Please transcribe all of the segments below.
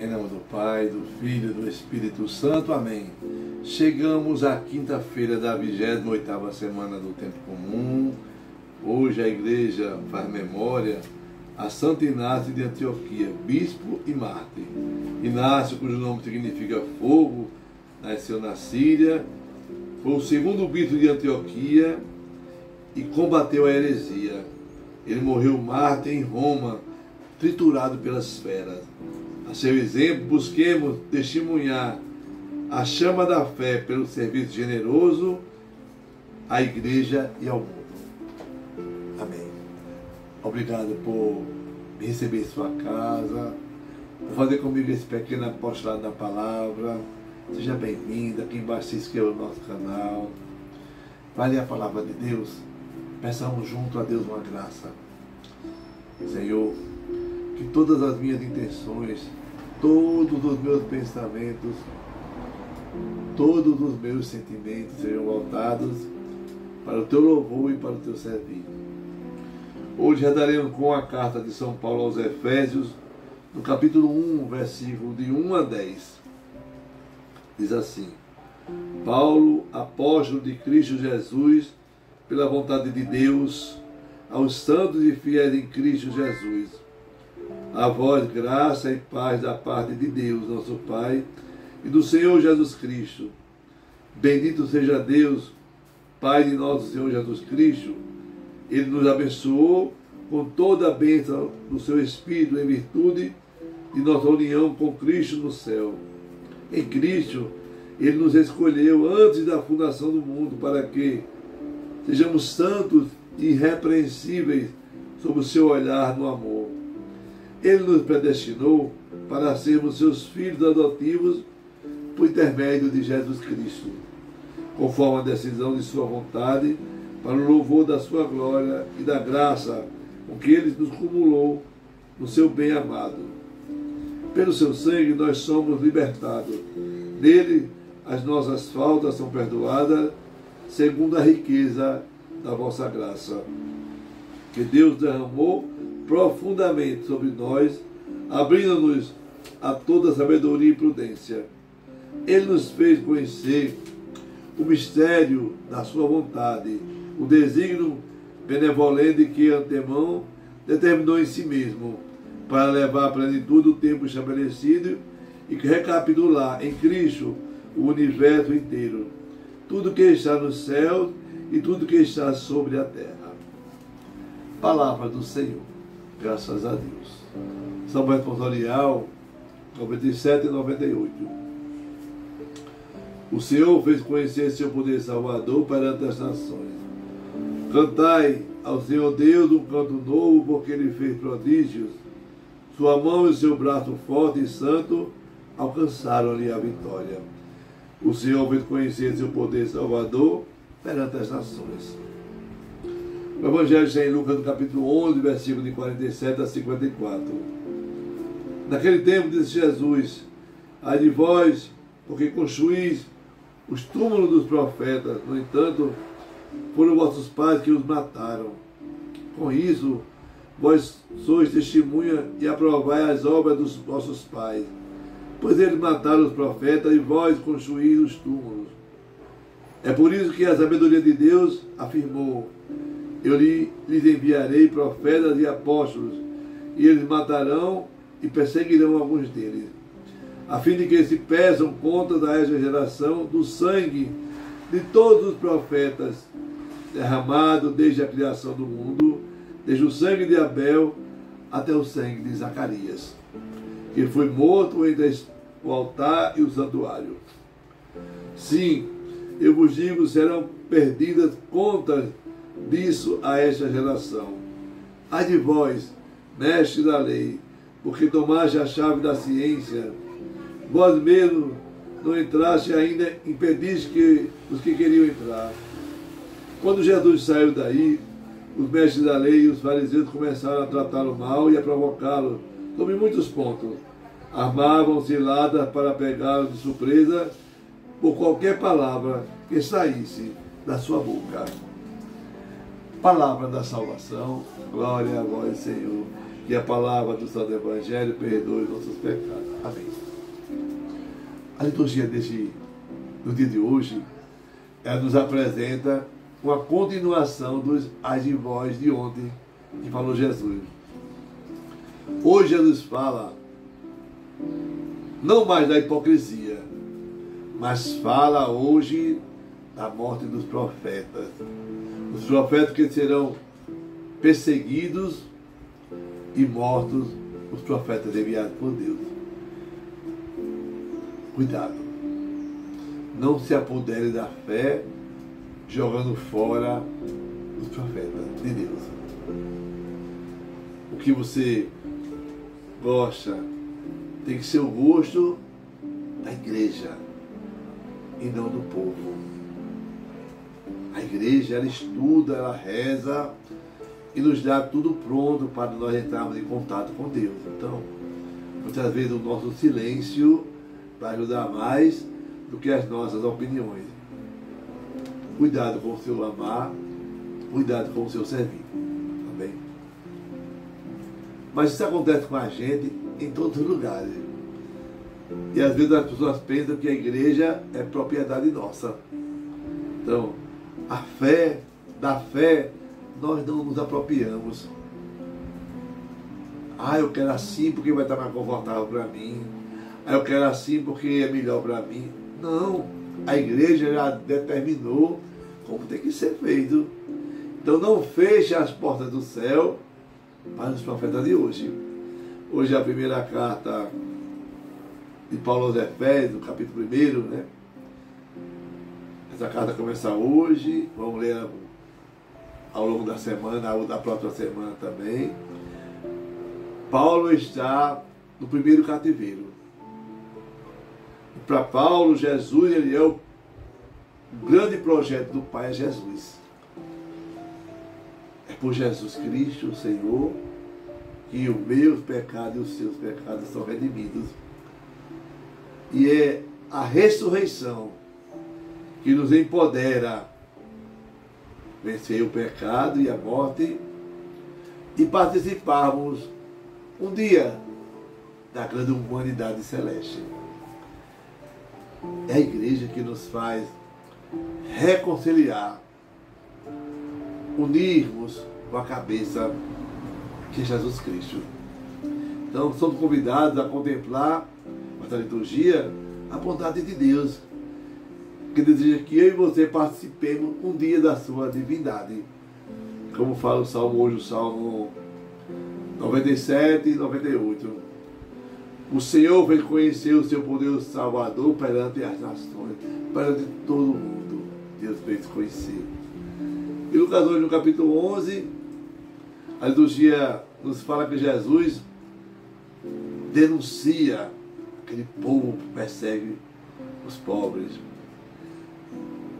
Em nome do Pai, do Filho e do Espírito Santo. Amém. Chegamos à quinta-feira da 28ª semana do Tempo Comum. Hoje a igreja faz memória a Santo Inácio de Antioquia, bispo e mártir. Inácio, cujo nome significa fogo, nasceu na Síria, foi o segundo bispo de Antioquia e combateu a heresia. Ele morreu mártir em Roma, triturado pelas feras. A seu exemplo, busquemos testemunhar a chama da fé pelo serviço generoso à igreja e ao mundo. Amém. Obrigado por me receber em sua casa, por fazer comigo esse pequeno apostolado da palavra. Seja bem-vinda. Aqui embaixo se inscreva no nosso canal. Vale a palavra de Deus. Peçamos junto a Deus uma graça. Senhor, que todas as minhas intenções, todos os meus pensamentos, todos os meus sentimentos sejam voltados para o teu louvor e para o teu serviço. Hoje redaremos com a carta de São Paulo aos Efésios, no capítulo 1, versículo de 1 a 10. Diz assim: Paulo, apóstolo de Cristo Jesus, pela vontade de Deus, aos santos e fiéis em Cristo Jesus, a vós graça e paz da parte de Deus, nosso Pai, e do Senhor Jesus Cristo. Bendito seja Deus, Pai de nosso Senhor Jesus Cristo. Ele nos abençoou com toda a bênção do seu Espírito em virtude de nossa união com Cristo no céu. Em Cristo, Ele nos escolheu antes da fundação do mundo para que sejamos santos e irrepreensíveis sob o seu olhar no amor. Ele nos predestinou para sermos seus filhos adotivos por intermédio de Jesus Cristo, conforme a decisão de sua vontade, para o louvor da sua glória e da graça com que Ele nos cumulou no seu bem amado. Pelo seu sangue nós somos libertados. Nele as nossas faltas são perdoadas, segundo a riqueza da vossa graça, que Deus derramou profundamente sobre nós, abrindo-nos a toda sabedoria e prudência. Ele nos fez conhecer o mistério da sua vontade, o desígnio benevolente que antemão determinou em si mesmo, para levar à plenitude o tempo estabelecido e recapitular em Cristo o universo inteiro, tudo que está nos céus e tudo que está sobre a terra. Palavra do Senhor. Graças a Deus. Salmo responsorial 97 e 98. O Senhor fez conhecer seu poder salvador perante as nações. Cantai ao Senhor Deus um canto novo, porque Ele fez prodígios. Sua mão e seu braço forte e santo alcançaram-lhe a vitória. O Senhor fez conhecer seu poder salvador perante as nações. O Evangelho está em Lucas, no capítulo 11, versículo de 47 a 54. Naquele tempo disse Jesus: ai de vós, porque construís os túmulos dos profetas, no entanto, foram vossos pais que os mataram. Com isso, vós sois testemunha e aprovai as obras dos vossos pais, pois eles mataram os profetas e vós construís os túmulos. É por isso que a sabedoria de Deus afirmou: eu lhes enviarei profetas e apóstolos, e eles matarão e perseguirão alguns deles, a fim de que se peçam contas a esta geração do sangue de todos os profetas, derramado desde a criação do mundo, desde o sangue de Abel até o sangue de Zacarias, que foi morto entre o altar e o santuário. Sim, eu vos digo, serão perdidas contas disso a esta geração. Ai de vós, mestres da lei, porque tomaste a chave da ciência, vós mesmos não entraste ainda, impediste que os que queriam entrar. Quando Jesus saiu daí, os mestres da lei e os fariseus começaram a tratá-lo mal e a provocá-lo sobre muitos pontos. Armavam ciladas para pegá-lo de surpresa por qualquer palavra que saísse da sua boca. Palavra da salvação. Glória a vós, Senhor. que a palavra do Santo Evangelho perdoe os nossos pecados. Amém. A liturgia do dia de hoje, ela nos apresenta uma continuação dos Ai de Vós de ontem, que falou Jesus. Hoje Jesus fala não mais da hipocrisia, mas fala hoje da morte dos profetas. Os profetas que serão perseguidos e mortos, os profetas enviados por Deus. Cuidado. Não se apodere da fé jogando fora os profetas de Deus. O que você gosta tem que ser o gosto da igreja e não do povo. A igreja, ela estuda, ela reza e nos dá tudo pronto para nós entrarmos em contato com Deus. Então, muitas vezes o nosso silêncio vai ajudar mais do que as nossas opiniões. Cuidado com o seu amar, cuidado com o seu servir. Amém? Mas isso acontece com a gente em todos os lugares. E às vezes as pessoas pensam que a igreja é propriedade nossa. Então, da fé, nós não nos apropriamos. Eu quero assim porque vai estar mais confortável para mim. Eu quero assim porque é melhor para mim. Não, a igreja já determinou como tem que ser feito. Então não feche as portas do céu para os profetas de hoje. Hoje é a primeira carta de Paulo aos Efésios, capítulo 1, né? Essa carta começa hoje, vamos ler ao longo da semana, ou da próxima semana também. Paulo está no primeiro cativeiro. Para Paulo, Jesus, ele é o grande projeto do Pai, é Jesus. É por Jesus Cristo, o Senhor, que os meus pecados e os seus pecados são redimidos. E é a ressurreição que nos empodera vencer o pecado e a morte e participarmos um dia da grande humanidade celeste. É a igreja que nos faz reconciliar, unirmos com a cabeça que é Jesus Cristo. Então somos convidados a contemplar essa liturgia a vontade de Deus, que deseja que eu e você participemos um dia da sua divindade. Como fala o Salmo hoje, o Salmo 97 e 98. O Senhor fez conhecer o seu poder salvador perante as nações, perante todo mundo. Deus fez conhecer. E Lucas hoje, no capítulo 11, a liturgia nos fala que Jesus denuncia aquele povo que persegue os pobres.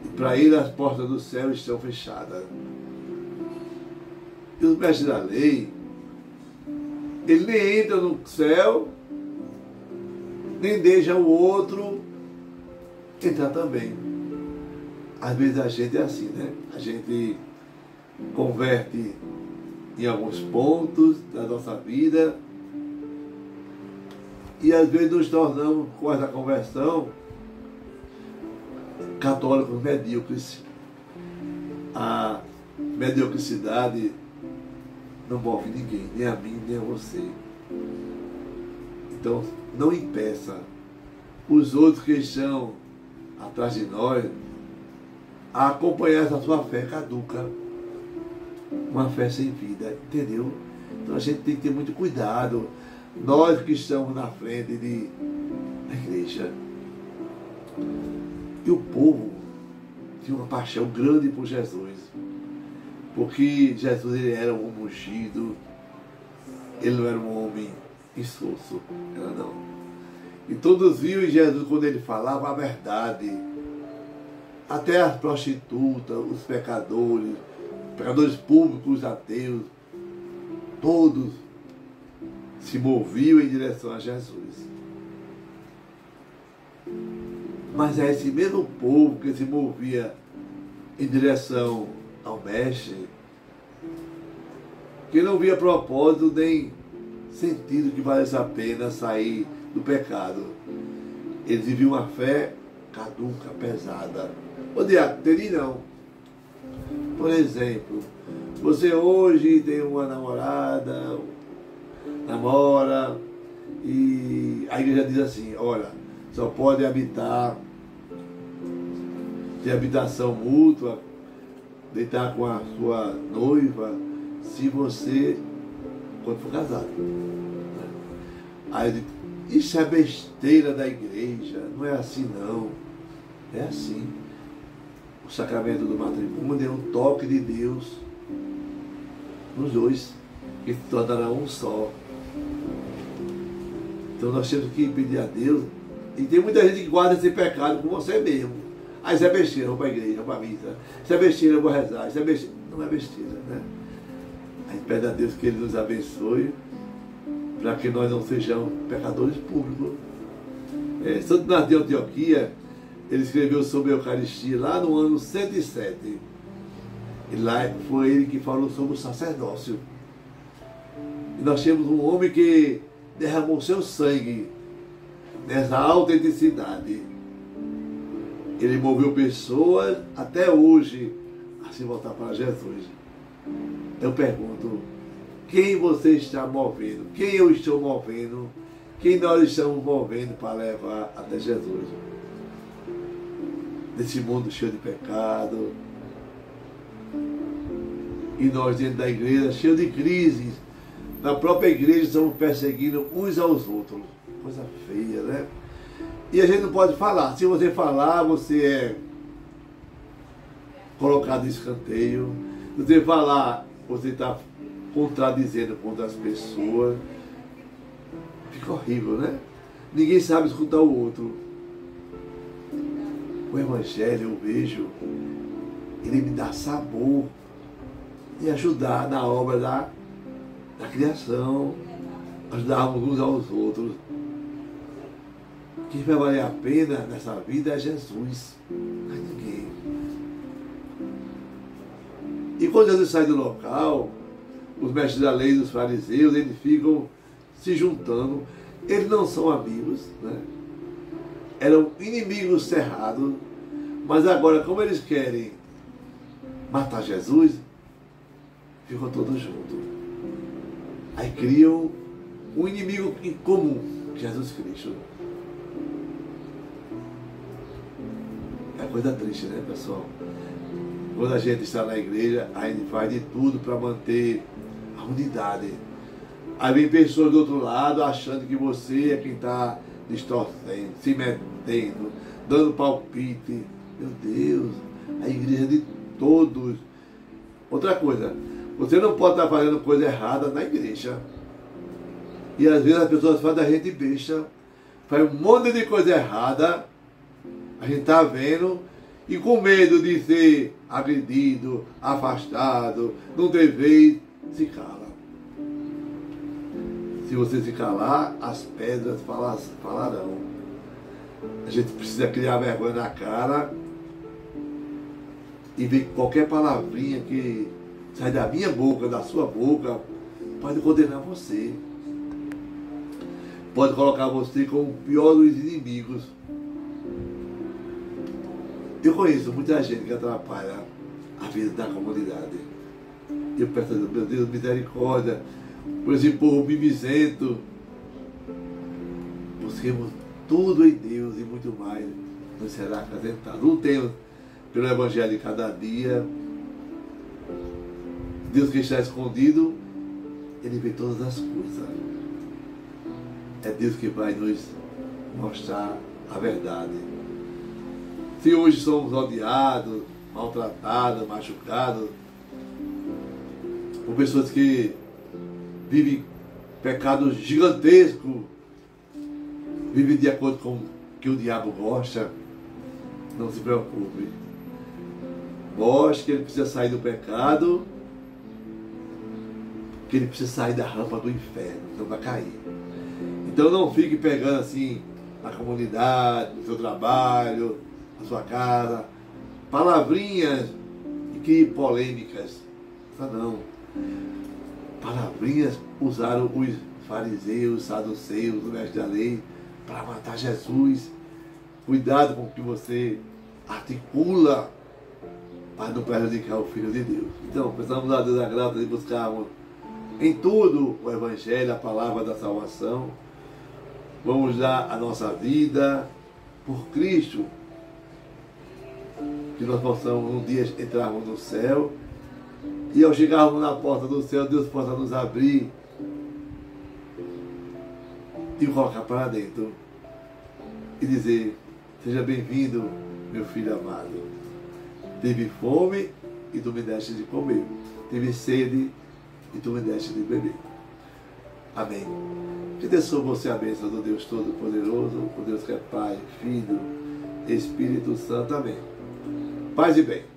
E para ele as portas do céu estão fechadas. E os mestres da lei, ele nem entra no céu, nem deixa o outro entrar também. Às vezes a gente é assim, né? A gente converte em alguns pontos da nossa vida e às vezes nos tornamos, com essa conversão, católicos medíocres. A mediocridade não move ninguém, nem a mim, nem a você. Então, não impeça os outros que estão atrás de nós a acompanhar essa sua fé caduca, uma fé sem vida, entendeu? Então a gente tem que ter muito cuidado, nós que estamos na frente da igreja. E o povo tinha uma paixão grande por Jesus, porque Jesus ele era um homem ungido, ele não era um homem insosso, não. E todos viam em Jesus quando ele falava a verdade. Até as prostitutas, os pecadores públicos, os ateus, todos se moviam em direção a Jesus. Mas é esse mesmo povo que se movia em direção ao Mestre, que não via propósito nem sentido que valesse a pena sair do pecado. Eles viviam uma fé caduca, pesada. Ô diabo, teria não. Por exemplo, você hoje tem uma namorada, namora, e a igreja diz assim, olha, só pode habitar, ter habitação mútua, deitar com a sua noiva, se você, quando for casado. Aí eu digo, isso é besteira da igreja, não é assim não. É assim. O sacramento do matrimônio é um toque de Deus nos dois, que se tornarão um só. Então nós temos que pedir a Deus, e tem muita gente que guarda esse pecado com você mesmo. Ah, isso é besteira, eu vou para a igreja, eu vou para a missa. Isso é besteira, eu vou rezar. Isso é besteira. Não é besteira, né? A gente pede a Deus que Ele nos abençoe, para que nós não sejamos pecadores públicos. Santo Inácio de Antioquia, ele escreveu sobre a Eucaristia lá no ano 107. E lá foi ele que falou sobre o sacerdócio. E nós temos um homem que derramou seu sangue nessa autenticidade. Ele moveu pessoas até hoje a se voltar para Jesus. Eu pergunto, quem você está movendo? Quem eu estou movendo? Quem nós estamos movendo para levar até Jesus? Nesse mundo cheio de pecado. E nós dentro da igreja, cheio de crises. Na própria igreja estamos perseguindo uns aos outros. Coisa feia, né? E a gente não pode falar. Se você falar, você é colocado em escanteio. Se você falar, você está contradizendo contra as pessoas. Fica horrível, né? Ninguém sabe escutar o outro. O Evangelho, eu vejo, ele me dá sabor e ajudar na obra da criação, ajudarmos uns aos outros. Quem vai valer a pena nessa vida é Jesus, não é ninguém. E quando Jesus sai do local, os mestres da lei, os fariseus, eles ficam se juntando. Eles não são amigos, né? Eram inimigos cerrados, mas agora, como eles querem matar Jesus, ficam todos juntos. Aí criam um inimigo em comum, Jesus Cristo. É coisa triste, né, pessoal? Quando a gente está na igreja, a gente faz de tudo para manter a unidade. Aí vem pessoas do outro lado achando que você é quem está distorcendo, se metendo, dando palpite. Meu Deus, a igreja é de todos. Outra coisa, você não pode estar fazendo coisa errada na igreja. E às vezes as pessoas fazem a gente besta, faz um monte de coisa errada, a gente está vendo, e com medo de ser agredido, afastado, não ter vez, se cala. Se você se calar, as pedras falarão. A gente precisa criar vergonha na cara e ver que qualquer palavrinha que sai da minha boca, da sua boca, pode condenar você. Pode colocar você como o pior dos inimigos. Eu conheço muita gente que atrapalha a vida da comunidade. Eu peço a Deus, meu Deus, misericórdia, por esse povo mimizento. Busquemos tudo em Deus e muito mais nos será acrescentado. Não temos pelo Evangelho de cada dia. Deus que está escondido, Ele vê todas as coisas. É Deus que vai nos mostrar a verdade. Se hoje somos odiados, maltratados, machucados, por pessoas que vivem pecados gigantescos, vivem de acordo com o que o diabo gosta, não se preocupe. Mostre que ele precisa sair do pecado, que ele precisa sair da rampa do inferno, não vai cair. Então não fique pegando assim na comunidade, no seu trabalho, na sua casa, palavrinhas e que polêmicas. Não. Palavrinhas usaram os fariseus, saduceus, o mestre da lei, para matar Jesus. Cuidado com o que você articula para não prejudicar o Filho de Deus. Então, precisamos a Deus a graça de buscarmos em tudo o Evangelho, a palavra da salvação. Vamos dar a nossa vida por Cristo, que nós possamos um dia entrarmos no céu e ao chegarmos na porta do céu, Deus possa nos abrir e colocar para dentro e dizer: seja bem-vindo, meu filho amado. Tive fome e tu me deste de comer. Tive sede e tu me deste de beber. Amém. Que dê sobre você a bênção do Deus Todo-Poderoso, o Deus que é Pai, Filho, Espírito Santo. Amém. Paz e bem.